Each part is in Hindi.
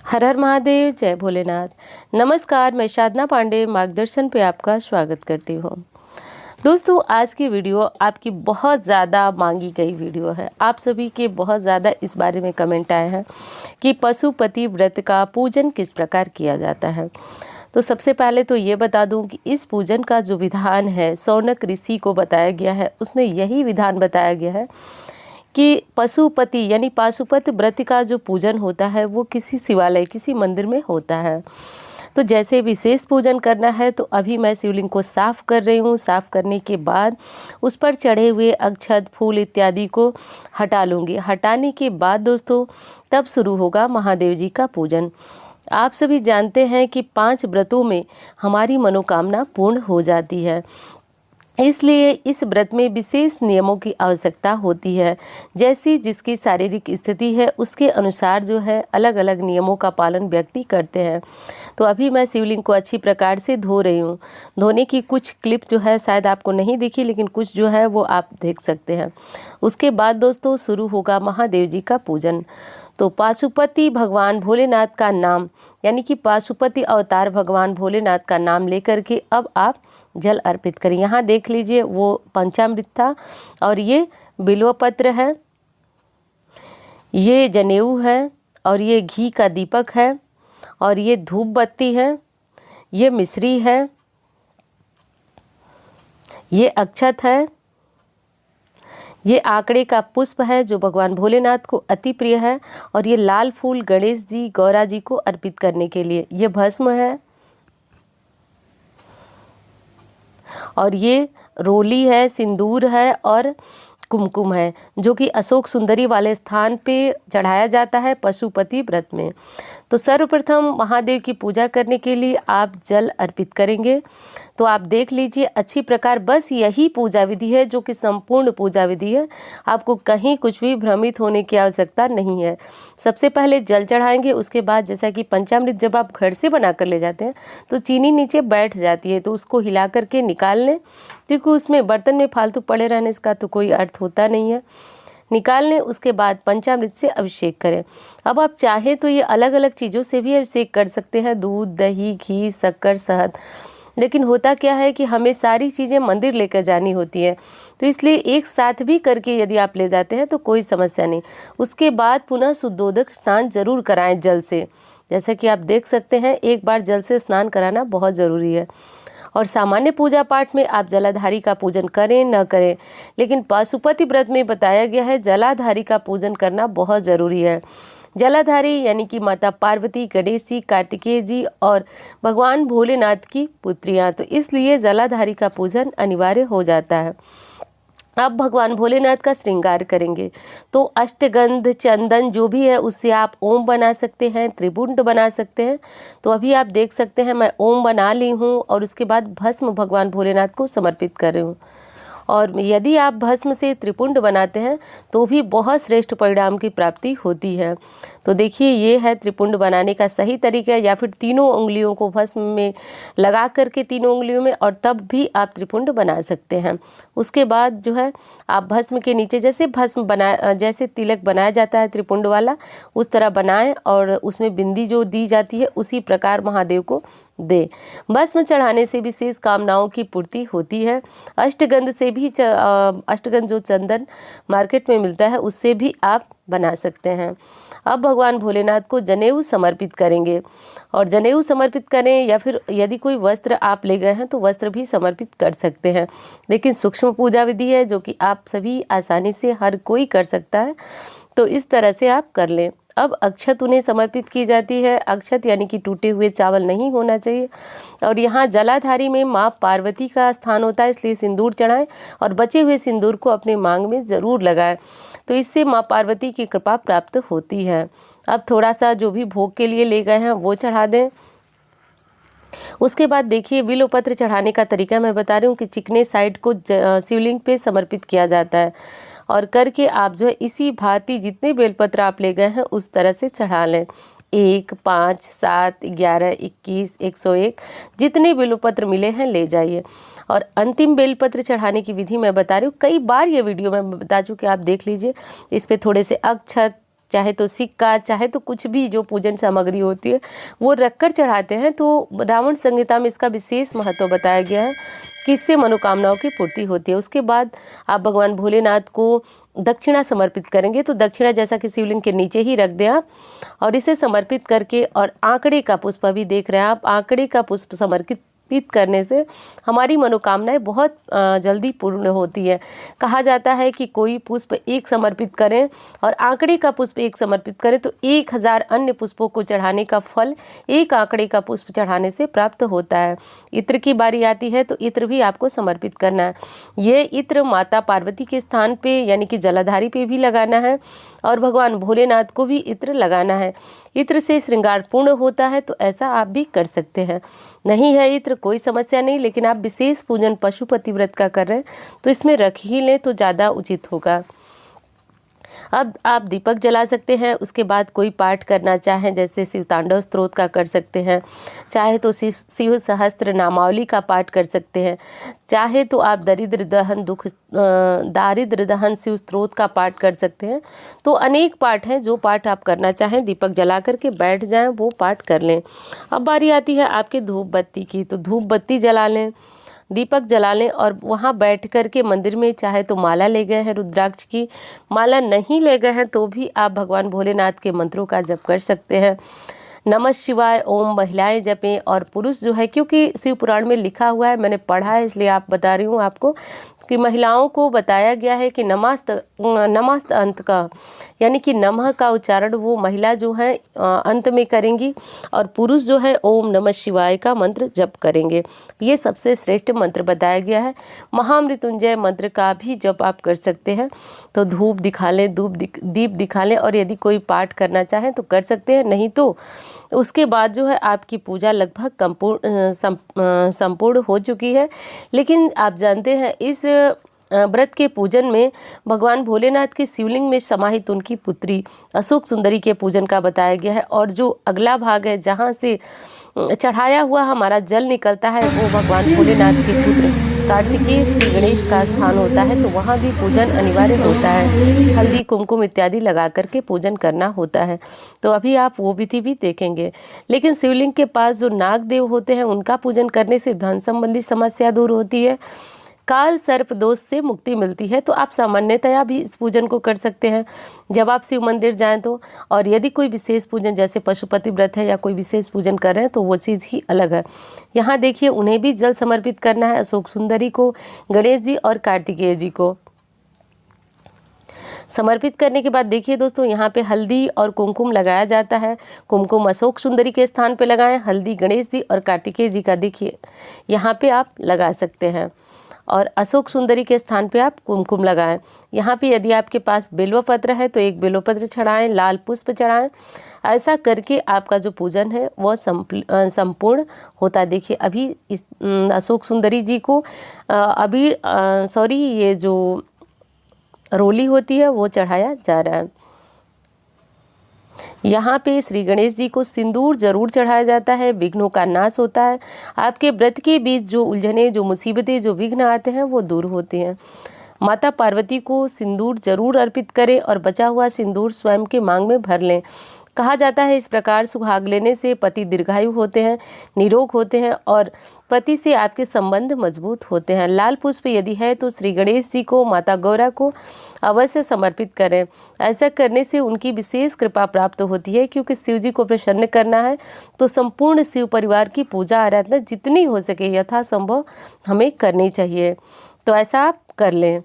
हर हर महादेव, जय भोलेनाथ। नमस्कार, मैं साधना पांडे मार्गदर्शन पे आपका स्वागत करती हूँ। दोस्तों, आज की वीडियो आपकी बहुत ज़्यादा मांगी गई वीडियो है। आप सभी के बहुत ज़्यादा इस बारे में कमेंट आए हैं कि पशुपति व्रत का पूजन किस प्रकार किया जाता है। तो सबसे पहले तो ये बता दूं कि इस पूजन का जो विधान है शौनक ऋषि को बताया गया है, उसमें यही विधान बताया गया है कि पशुपति यानी पाशुपत व्रत का जो पूजन होता है वो किसी शिवालय, किसी मंदिर में होता है। तो जैसे विशेष पूजन करना है तो अभी मैं शिवलिंग को साफ़ कर रही हूँ। साफ़ करने के बाद उस पर चढ़े हुए अक्षत, फूल इत्यादि को हटा लूँगी। हटाने के बाद दोस्तों तब शुरू होगा महादेव जी का पूजन। आप सभी जानते हैं कि 5 व्रतों में हमारी मनोकामना पूर्ण हो जाती है, इसलिए इस व्रत में विशेष नियमों की आवश्यकता होती है। जैसी जिसकी शारीरिक स्थिति है उसके अनुसार जो है अलग अलग नियमों का पालन व्यक्ति करते हैं। तो अभी मैं शिवलिंग को अच्छी प्रकार से धो रही हूँ। धोने की कुछ क्लिप जो है शायद आपको नहीं दिखी, लेकिन कुछ जो है वो आप देख सकते हैं। उसके बाद दोस्तों शुरू होगा महादेव जी का पूजन। तो पाशुपति भगवान भोलेनाथ का नाम यानी कि पाशुपति अवतार भगवान भोलेनाथ का नाम लेकर के अब आप जल अर्पित करें। यहाँ देख लीजिए वो पंचामृत था, और ये बिल्वपत्र है, ये जनेऊ है, और ये घी का दीपक है, और ये धूप बत्ती है, ये मिश्री है, ये अक्षत है, ये आंकड़े का पुष्प है जो भगवान भोलेनाथ को अति प्रिय है, और ये लाल फूल गणेश जी गौरा जी को अर्पित करने के लिए, ये भस्म है, और ये रोली है, सिंदूर है और कुमकुम है, जो कि अशोक सुंदरी वाले स्थान पे चढ़ाया जाता है पशुपति व्रत में। तो सर्वप्रथम महादेव की पूजा करने के लिए आप जल अर्पित करेंगे। तो आप देख लीजिए अच्छी प्रकार, बस यही पूजा विधि है जो कि संपूर्ण पूजा विधि है। आपको कहीं कुछ भी भ्रमित होने की आवश्यकता नहीं है। सबसे पहले जल चढ़ाएंगे, उसके बाद जैसा कि पंचामृत जब आप घर से बना कर ले जाते हैं तो चीनी नीचे बैठ जाती है, तो उसको हिला करके निकाल लें, क्योंकि उसमें बर्तन में फालतू पड़े रहने का तो कोई अर्थ होता नहीं है। निकाल लें, उसके बाद पंचामृत से अभिषेक करें। अब आप चाहें तो ये अलग अलग चीज़ों से भी अभिषेक कर सकते हैं, दूध, दही, घी, शक्कर, शहद। लेकिन होता क्या है कि हमें सारी चीज़ें मंदिर लेकर जानी होती है, तो इसलिए एक साथ भी करके यदि आप ले जाते हैं तो कोई समस्या नहीं। उसके बाद पुनः शुद्धोदक स्नान जरूर कराएं जल से। जैसा कि आप देख सकते हैं, एक बार जल से स्नान कराना बहुत ज़रूरी है। और सामान्य पूजा पाठ में आप जलाधारी का पूजन करें न करें, लेकिन पाशुपति व्रत में बताया गया है जलाधारी का पूजन करना बहुत ज़रूरी है। जलाधारी यानी कि माता पार्वती, गणेश जी, कार्तिकेय जी और भगवान भोलेनाथ की पुत्रियां, तो इसलिए जलाधारी का पूजन अनिवार्य हो जाता है। अब भगवान भोलेनाथ का श्रृंगार करेंगे तो अष्टगंध, चंदन जो भी है उससे आप ओम बना सकते हैं, त्रिपुंड बना सकते हैं। तो अभी आप देख सकते हैं मैं ओम बना ली हूँ, और उसके बाद भस्म भगवान भोलेनाथ को समर्पित कर रही हूँ। और यदि आप भस्म से त्रिपुंड बनाते हैं तो भी बहुत श्रेष्ठ परिणाम की प्राप्ति होती है। तो देखिए ये है त्रिपुंड बनाने का सही तरीका, या फिर तीनों उंगलियों को भस्म में लगा करके तीनों उंगलियों में, और तब भी आप त्रिपुंड बना सकते हैं। उसके बाद जो है आप भस्म के नीचे जैसे तिलक बनाया जाता है त्रिपुंड वाला, उस तरह बनाएं, और उसमें बिंदी जो दी जाती है उसी प्रकार महादेव को दे। भस्म चढ़ाने से विशेष कामनाओं की पूर्ति होती है। अष्टगंध से भी अष्टगंध जो चंदन मार्केट में मिलता है उससे भी आप बना सकते हैं। अब भगवान भोलेनाथ को जनेऊ समर्पित करेंगे, और जनेऊ समर्पित करें, या फिर यदि कोई वस्त्र आप ले गए हैं तो वस्त्र भी समर्पित कर सकते हैं। लेकिन सूक्ष्म पूजा विधि है जो कि आप सभी आसानी से हर कोई कर सकता है, तो इस तरह से आप कर लें। अब अक्षत उन्हें समर्पित की जाती है। अक्षत यानी कि टूटे हुए चावल नहीं होना चाहिए। और यहाँ जलाधारी में माँ पार्वती का स्थान होता है, इसलिए सिंदूर चढ़ाएं, और बचे हुए सिंदूर को अपने मांग में ज़रूर लगाएं, तो इससे माँ पार्वती की कृपा प्राप्त होती है। अब थोड़ा सा जो भी भोग के लिए ले गए हैं वो चढ़ा दें। उसके बाद देखिए बिल्वपत्र चढ़ाने का तरीका मैं बता रही हूँ कि चिकने साइड को शिवलिंग पे समर्पित किया जाता है, और करके आप जो है इसी भांति जितने बेलपत्र आप ले गए हैं उस तरह से चढ़ा लें। 1, 5, 7, 11, 21, 101 जितने बेलपत्र मिले हैं ले जाइए। और अंतिम बेलपत्र चढ़ाने की विधि मैं बता रही हूँ, कई बार ये वीडियो मैं बता चुकी, आप देख लीजिए। इस पे थोड़े से अक्षत, चाहे तो सिक्का, चाहे तो कुछ भी जो पूजन सामग्री होती है वो रखकर चढ़ाते हैं। तो रावण संहिता में इसका विशेष महत्व बताया गया है कि इससे मनोकामनाओं की पूर्ति होती है। उसके बाद आप भगवान भोलेनाथ को दक्षिणा समर्पित करेंगे, तो दक्षिणा जैसा कि शिवलिंग के नीचे ही रख दें आप, और इसे समर्पित करके, और आंकड़े का पुष्प अभी देख रहे हैं आप, आंकड़े का पुष्प समर्पित करने से हमारी मनोकामनाएं बहुत जल्दी पूर्ण होती है। कहा जाता है कि कोई पुष्प एक समर्पित करें और आंकड़े का पुष्प एक समर्पित करें तो 1000 अन्य पुष्पों को चढ़ाने का फल एक आंकड़े का पुष्प चढ़ाने से प्राप्त होता है। इत्र की बारी आती है तो इत्र भी आपको समर्पित करना है। ये इत्र माता पार्वती के स्थान पे यानी कि जलाधारी पे भी लगाना है और भगवान भोलेनाथ को भी इत्र लगाना है। इत्र से श्रृंगार पूर्ण होता है, तो ऐसा आप भी कर सकते हैं। नहीं है इत्र, कोई समस्या नहीं, लेकिन आप विशेष पूजन पशुपति व्रत का कर रहे हैं तो इसमें रख ही लें तो ज़्यादा उचित होगा। अब आप दीपक जला सकते हैं। उसके बाद कोई पाठ करना चाहें, जैसे शिव तांडव स्तोत्र का कर सकते हैं, चाहे तो शिव सहस्त्र नामावली का पाठ कर सकते हैं, चाहे तो आप दारिद्र दहन शिव स्तोत्र का पाठ कर सकते हैं। तो अनेक पाठ हैं, जो पाठ आप करना चाहें दीपक जला करके बैठ जाएं वो पाठ कर लें। अब बारी आती है आपके धूप बत्ती की, तो धूप बत्ती जला लें, दीपक जला लें और वहाँ बैठ कर के मंदिर में चाहे तो माला ले गए हैं रुद्राक्ष की, माला नहीं ले गए हैं तो भी आप भगवान भोलेनाथ के मंत्रों का जप कर सकते हैं। नमः शिवाय ओम महिलाएं जपें और पुरुष जो है, क्योंकि शिव पुराण में लिखा हुआ है, मैंने पढ़ा है इसलिए आप बता रही हूँ आपको कि महिलाओं को बताया गया है कि नमस्त अंत का यानी कि नमः का उच्चारण वो महिला जो है अंत में करेंगी और पुरुष जो है ओम नमः शिवाय का मंत्र जप करेंगे। ये सबसे श्रेष्ठ मंत्र बताया गया है। महामृत्युंजय मंत्र का भी जप आप कर सकते हैं। तो धूप दिखा लें, दीप दिखा लें और यदि कोई पाठ करना चाहें तो कर सकते हैं, नहीं तो उसके बाद जो है आपकी पूजा लगभग संपूर्ण हो चुकी है। लेकिन आप जानते हैं इस व्रत के पूजन में भगवान भोलेनाथ के शिवलिंग में समाहित उनकी पुत्री अशोक सुंदरी के पूजन का बताया गया है। और जो अगला भाग है जहाँ से चढ़ाया हुआ हमारा जल निकलता है वो भगवान भोलेनाथ के पुत्र कार्तिकेय श्री गणेश का स्थान होता है, तो वहाँ भी पूजन अनिवार्य होता है। हल्दी कुमकुम इत्यादि लगा करके पूजन करना होता है। तो अभी आप वो विधि भी देखेंगे। लेकिन शिवलिंग के पास जो नाग देव होते हैं उनका पूजन करने से धन संबंधी समस्या दूर होती है, काल सर्प दोष से मुक्ति मिलती है। तो आप सामान्यतया भी इस पूजन को कर सकते हैं जब आप शिव मंदिर जाएं तो। और यदि कोई विशेष पूजन जैसे पशुपति व्रत है या कोई विशेष पूजन कर रहे हैं तो वो चीज़ ही अलग है। यहाँ देखिए उन्हें भी जल समर्पित करना है, अशोक सुंदरी को, गणेश जी और कार्तिकेय जी को समर्पित करने के बाद देखिए दोस्तों यहाँ पे हल्दी और कुमकुम लगाया जाता है। कुमकुम अशोक सुंदरी के स्थान पे लगाएं, हल्दी गणेश जी और कार्तिकेय जी का देखिए यहाँ पे आप लगा सकते हैं और अशोक सुंदरी के स्थान पे आप कुमकुम लगाएं। यहाँ पे यदि आपके पास बेलव पत्र है तो एक बेलव पत्र चढ़ाएं, लाल पुष्प चढ़ाएं। ऐसा करके आपका जो पूजन है वह संपूर्ण होता है। देखिए अभी इस अशोक सुंदरी जी को ये जो रोली होती है वो चढ़ाया जा रहा है। यहाँ पे श्री गणेश जी को सिंदूर जरूर चढ़ाया जाता है, विघ्नों का नाश होता है। आपके व्रत के बीच जो उलझने, जो मुसीबतें, जो विघ्न आते हैं वो दूर होते हैं। माता पार्वती को सिंदूर जरूर अर्पित करें और बचा हुआ सिंदूर स्वयं के मांग में भर लें। कहा जाता है इस प्रकार सुहाग लेने से पति दीर्घायु होते हैं, निरोग होते हैं और पति से आपके संबंध मजबूत होते हैं। लाल पुष्प यदि है तो श्री गणेश जी को, माता गौरा को अवश्य समर्पित करें। ऐसा करने से उनकी विशेष कृपा प्राप्त होती है, क्योंकि शिव जी को प्रसन्न करना है तो संपूर्ण शिव परिवार की पूजा आराधना जितनी हो सके यथासंभव हमें करनी चाहिए। तो ऐसा आप कर लें।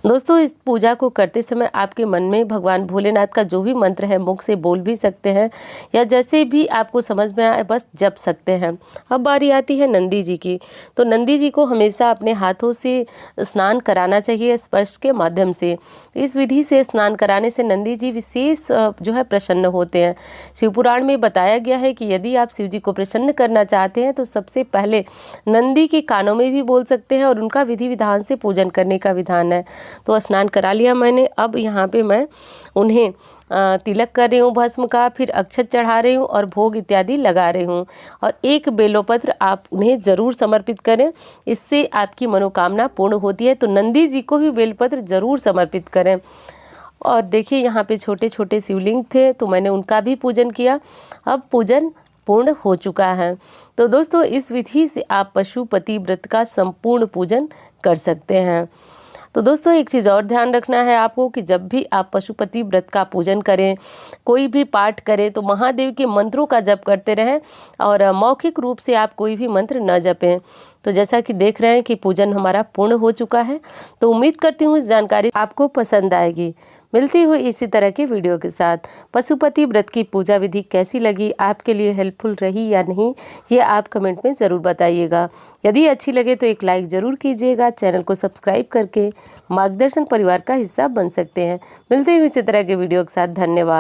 दोस्तों इस पूजा को करते समय आपके मन में भगवान भोलेनाथ का जो भी मंत्र है मुख से बोल भी सकते हैं या जैसे भी आपको समझ में आए बस जप सकते हैं। अब बारी आती है नंदी जी की। तो नंदी जी को हमेशा अपने हाथों से स्नान कराना चाहिए स्पर्श के माध्यम से। इस विधि से स्नान कराने से नंदी जी विशेष जो है प्रसन्न होते हैं। शिवपुराण में बताया गया है कि यदि आप शिव जी को प्रसन्न करना चाहते हैं तो सबसे पहले नंदी के कानों में भी बोल सकते हैं और उनका विधि विधान से पूजन करने का विधान है। तो स्नान करा लिया मैंने। अब यहाँ पे मैं उन्हें तिलक कर रही हूँ भस्म का, फिर अक्षत चढ़ा रही हूँ और भोग इत्यादि लगा रही हूँ। और एक बेलोपत्र आप उन्हें ज़रूर समर्पित करें, इससे आपकी मनोकामना पूर्ण होती है। तो नंदी जी को भी बेलपत्र ज़रूर समर्पित करें। और देखिए यहाँ पे छोटे छोटे शिवलिंग थे तो मैंने उनका भी पूजन किया। अब पूजन पूर्ण हो चुका है। तो दोस्तों इस विधि से आप पशुपति व्रत का संपूर्ण पूजन कर सकते हैं। तो दोस्तों एक चीज़ और ध्यान रखना है आपको कि जब भी आप पशुपति व्रत का पूजन करें, कोई भी पाठ करें, तो महादेव के मंत्रों का जप करते रहें और मौखिक रूप से आप कोई भी मंत्र न जपें। तो जैसा कि देख रहे हैं कि पूजन हमारा पूर्ण हो चुका है। तो उम्मीद करती हूँ इस जानकारी आपको पसंद आएगी। मिलती हुई इसी तरह के वीडियो के साथ। पशुपति व्रत की पूजा विधि कैसी लगी, आपके लिए हेल्पफुल रही या नहीं, ये आप कमेंट में ज़रूर बताइएगा। यदि अच्छी लगे तो एक लाइक ज़रूर कीजिएगा। चैनल को सब्सक्राइब करके मार्गदर्शन परिवार का हिस्सा बन सकते हैं। मिलते हुए इसी तरह के वीडियो के साथ। धन्यवाद।